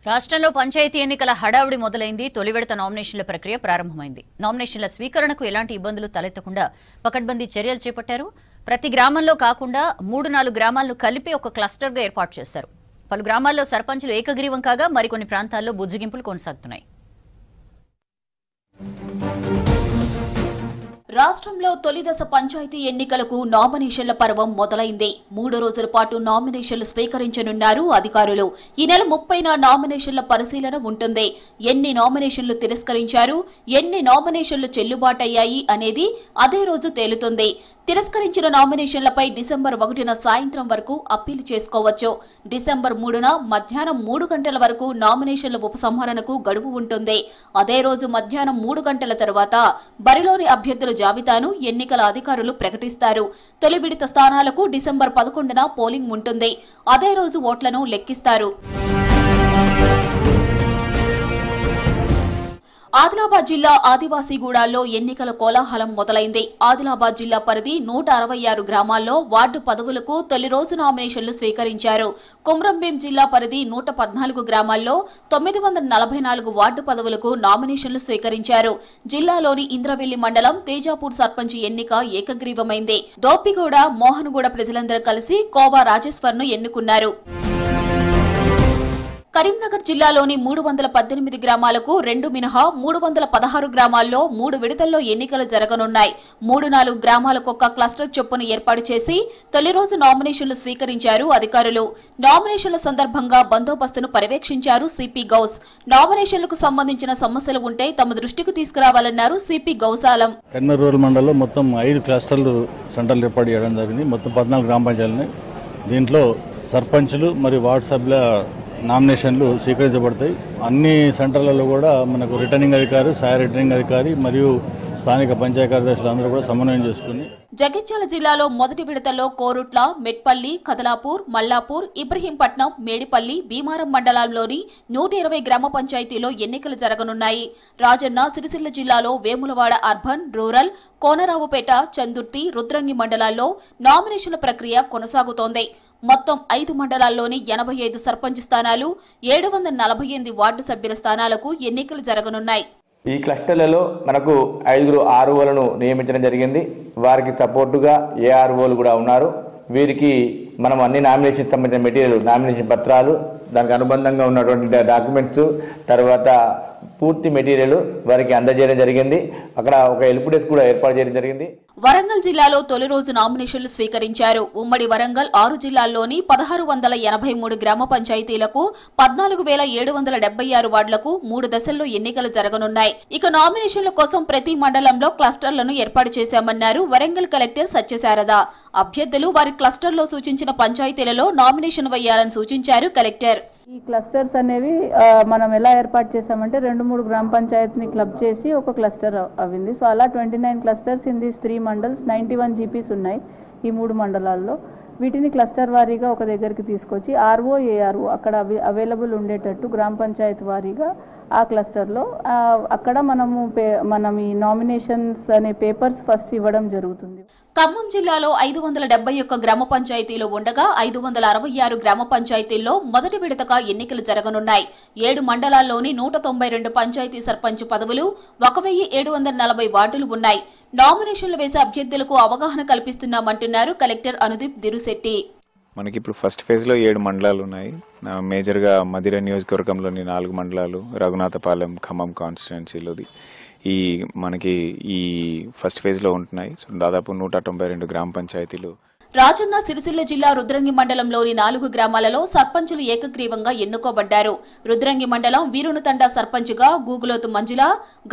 రాష్ట్రంలో పంచాయతీ ఎన్నికల హడావుడి మొదలైంది. తొలి విడత నామినేషన్ల ప్రక్రియ ప్రారంభమైంది. నామినేషన్ల స్వీకరణకు ఎలాంటి ఇబ్బందులు తలెత్తకుండా పకడ్బందీ చర్యలు చేపట్టారు. ప్రతి గ్రామంలో కాకుండా 3-4 గ్రామాలను కలిపి ఒక క్లస్టర్గా ఏర్పాటు చేశారు. పలు గ్రామాల్లో సర్పంచులు ఏకగ్రీవం కాగా మరికొన్ని ప్రాంతాల్లో బుజ్జగింపులు కొనసాగుతున్నాయి. రాష్ట్రంలో తొలిదశ పంచాయతీ ఎన్నికలకు నామినేషన్ల పర్వం మొదలైంది. 3 రోజుల పాటు నామినేషన్లు స్వీకరించనున్నారు అధికారులు. ఈ నెల 30న నామినేషన్ల పరిశీలన ఉంటుంది. ఎన్ని నామినేషన్లు తిరస్కరించారు, ఎన్ని నామినేషన్లు చెల్లుబాటయ్యాయి అనేది అదే రోజు తేలుతుంది. తిరస్కరించిన నామినేషన్లపై డిసెంబర్ 1న సాయంత్రం వరకు అప్పీలు చేసుకోవచ్చు. డిసెంబర్ 3న మధ్యాహ్నం 3 గంటల వరకు నామినేషన్ల ఉపసంహరణకు గడువు ఉంటుంది. అదే రోజు మధ్యాహ్నం 3 గంటల తర్వాత బరిలోని అభ్యర్థుల జాబితాను ఎన్నికల అధికారులు ప్రకటిస్తారు. తొలి విడత స్థానాలకు డిసెంబర్ 11న పోలింగ్ ఉంటుంది. అదే రోజు ఓట్లను లెక్కిస్తారు. ఆదిలాబాద్ జిల్లా ఆదివాసీగూడాల్లో ఎన్నికల కోలాహలం మొదలైంది. ఆదిలాబాద్ జిల్లా పరిధి 166 గ్రామాల్లో వార్డు పదవులకు తొలి రోజు నామినేషన్లు స్వీకరించారు. కుమ్రంభీం జిల్లా పరిధి 114 గ్రామాల్లో 944 వార్డు పదవులకు నామినేషన్లు స్వీకరించారు. జిల్లాలోని ఇంద్రవెల్లి మండలం తేజాపూర్ సర్పంచ్ ఎన్నిక ఏకగ్రీవమైంది. దోపిగూడ, మోహన్గూడ ప్రజలందరూ కలిసి కోవా రాజేశ్వర్ను ఎన్నుకున్నారు. కరీంనగర్ జిల్లాలోని 318 గ్రామాలకు 2 మినహా 316 గ్రామాల్లో 3 విడతల్లో ఎన్నికలు జరగనున్నాయి. 3-4 గ్రామాలకొక్క క్లస్టర్ చొప్పున ఏర్పాటు చేసి తొలి రోజు నామినేషన్లు స్వీకరించారు అధికారులు. నామినేషన్ల సందర్భంగా బందోబస్తును పర్యవేక్షించారు సిపి గౌస్. నామినేషన్లకు సంబంధించిన సమస్యలు ఉంటే తమ దృష్టికి తీసుకురావాలన్నారు సిపి గౌసాలం. కరీంనగర్ రూరల్ మండలంలో మొత్తం 5 క్లస్టర్లు సెంటర్లు ఏర్పాటు చేయడం జరిగింది. మొత్తం 14 గ్రామ పంచాయతీలు. దీంట్లో సర్పంచులు మరియు వార్డు సభ్యుల నామినేషన్లు స్వీకరించబడతాయి. అన్ని సెంటర్లలో కూడా మనకు రిటర్నింగ్ అధికారి, సహాయ రిటర్నింగ్ అధికారి మరియు స్థానిక పంచాయతీ కార్యదర్శులు అందరూ కూడా సమన్వయం చేసుకుని జగిత్యాల జిల్లాలో మొదటి విడతలో కోరుట్ల, మెట్పల్లి, కదలాపూర్, మల్లాపూర్, ఇబ్రహీంపట్నం, మేడిపల్లి, భీమారం మండలాల్లోని 120 గ్రామ పంచాయతీలో ఎన్నికలు జరగనున్నాయి. రాజన్న సిరిసిల్ల జిల్లాలో వేములవాడ అర్బన్, రూరల్, కోనరావుపేట, చందుర్తి, రుద్రంగి మండలాల్లో నామినేషన్ల ప్రక్రియ కొనసాగుతోంది. మొత్తం 5 మండలాల్లోని 85 సర్పంచ్ స్థానాలు, 748 వార్డు సభ్యుల స్థానాలకు ఎన్నికలు జరగనున్నాయి. ఈ క్లస్టర్లలో మనకు 5 ఆర్ఓలను నియమించడం జరిగింది. వారికి సపోర్టుగా ఏఆర్ఓలు కూడా ఉన్నారు. వీరికి మనం అన్ని నామినేషన్ సంబంధించిన మెటీరియల్, నామినేషన్ పత్రాలు, దానికి అనుబంధంగా ఉన్నటువంటి డాక్యుమెంట్స్, తర్వాత పూర్తి మెటీరియల్ వారికి అందజేయడం జరిగింది. అక్కడ ఒక హెల్ప్ డెస్క్ కూడా ఏర్పాటు చేయడం జరిగింది. వరంగల్ జిల్లాలో తొలి రోజు నామినేషన్లు స్వీకరించారు. ఉమ్మడి వరంగల్ 6 జిల్లాల్లోని 1683 గ్రామ పంచాయతీలకు 14,776 వార్డులకు 3 దశల్లో ఎన్నికలు జరగనున్నాయి. ఇక నామినేషన్ల కోసం ప్రతి మండలంలో క్లస్టర్లను ఏర్పాటు చేశామన్నారు వరంగల్ కలెక్టర్ సత్యశారద. అభ్యర్థులు వారి క్లస్టర్లో సూచించిన పంచాయతీలలో నామినేషన్ వేయాలని సూచించారు కలెక్టర్. ఈ క్లస్టర్స్ అనేవి మనం ఎలా ఏర్పాటు చేసామంటే 2-3 గ్రామ పంచాయతీని క్లబ్ చేసి ఒక క్లస్టర్ అవింది. సో అలా 29 clusters in these 3 mandals, 91 GPs ఉన్నాయి ఈ 3 మండలాల్లో. వీటిని క్లస్టర్ వారీగా ఒక దగ్గరికి తీసుకొచ్చి ఆర్ఓ, ఏఆర్ఓ అక్కడ అవైలబుల్ ఉండేటట్టు గ్రామ పంచాయతీ వారీగా ఆ క్లస్టర్లో అక్కడ మనం ఈ నామినేషన్స్ అనే పేపర్స్ ఫస్ట్ ఇవ్వడం జరుగుతుంది. ఖమ్మం జిల్లాలో 571 గ్రామ పంచాయతీలు ఉండగా 566 గ్రామ పంచాయతీల్లో మొదటి విడతగా ఎన్నికలు జరగనున్నాయి. 7 మండలాల్లోని 192 పంచాయతీ సర్పంచ్ పదవులు, 1740 వార్డులు ఉన్నాయి. నామినేషన్లు వేసే అభ్యర్థులకు అవగాహన కల్పిస్తున్నామంటున్నారు కలెక్టర్ అనుదీప్ దిరుశెట్టి. మనకి ఇప్పుడు ఫస్ట్ ఫేజ్లో 7 మండలాలు ఉన్నాయి. మేజర్గా మదిర నియోజకవర్గంలోని 4 మండలాలు, రఘునాథపాలెం, ఖమ్మం కాన్స్టిట్యున్సీలోది మనకి ఈ ఫస్ట్ ఫేజ్లో ఉంటున్నాయి. సో దాదాపు 192 గ్రామ పంచాయతీలు. రాజన్న సిరిసిల్ల జిల్లా రుద్రంగి మండలంలోని 4 గ్రామాలలో సర్పంచులు ఏకగ్రీవంగా ఎన్నుకోబడ్డారు. రుద్రంగి మండలం వీరును తండా సర్పంచ్గా గూగులోతు మంజుల,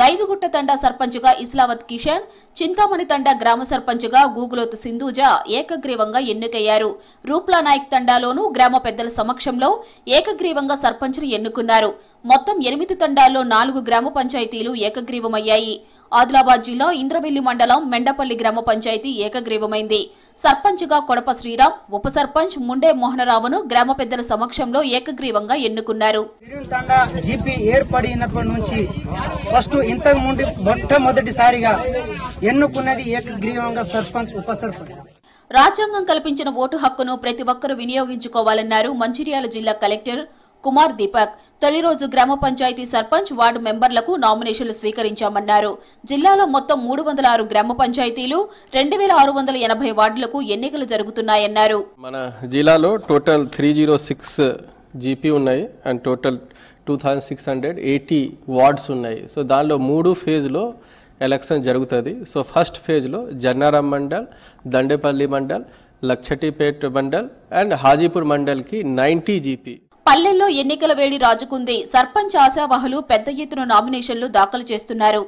గైదుగుట్ట తండా సర్పంచ్గా ఇస్లావత్ కిషన్, చింతామణి తండా గ్రామ సర్పంచ్గా గూగులోతు సింధూజ ఏకగ్రీవంగా ఎన్నికయ్యారు. రూప్లా నాయక్ తండాలోనూ గ్రామ పెద్దల సమక్షంలో ఏకగ్రీవంగా సర్పంచ్ను ఎన్నుకున్నారు. మొత్తం 8 తండాల్లో 4 గ్రామ పంచాయతీలు ఏకగ్రీవమయ్యాయి. ఆదిలాబాద్ జిల్లా ఇంద్రవెల్లి మండలం మెండపల్లి గ్రామ పంచాయతీ ఏకగ్రీవమైంది. సర్పంచ్గా కొడప శ్రీరామ్, ఉప సర్పంచ్ ముండే మోహనరావును గ్రామ పెద్దల సమక్షంలో ఏకగ్రీవంగా ఎన్నుకున్నారు. జీపీ ఏర్పడినప్పటి నుంచి ఫస్ట్ ఇంతకు ముందు మొట్టమొదటిసారిగా ఎన్నుకున్నది ఏకగ్రీవంగా సర్పంచ్, ఉప సర్పంచ్. రాజ్యాంగం కల్పించిన ఓటు హక్కును ప్రతి ఒక్కరూ వినియోగించుకోవాలన్నారు మంచిర్యాల జిల్లా కలెక్టర్ కుమార్ దీపక్ తొలి రోజు గ్రామ పంచాయతీ సర్పంచ్ వార్డు మెంబర్లకు నామినేషన్లు స్వీకరించామన్నారు. జిల్లాలో మొత్తం 306 గ్రామ పంచాయతీలు 2680 వార్డులకు ఎన్నికలు జరుగుతున్నాయన్నారు. మన జిల్లాలో టోటల్ 306 జీపీ ఉన్నాయి అండ్ టోటల్ 2680 వార్డ్స్ ఉన్నాయి. సో దానిలో 3 ఫేజ్లో ఎలక్షన్ జరుగుతుంది. సో ఫస్ట్ ఫేజ్లో జన్నారం మండల్, దండేపల్లి మండల్, లక్షటిపేట్ మండల్ అండ్ హాజీపూర్ మండల్కి 90 జీపీ. పల్లెల్లో ఎన్నికల వేడి రాజుకుంది. సర్పంచ్ ఆశావహులు పెద్ద ఎత్తున నామినేషన్లు దాఖలు చేస్తున్నారు.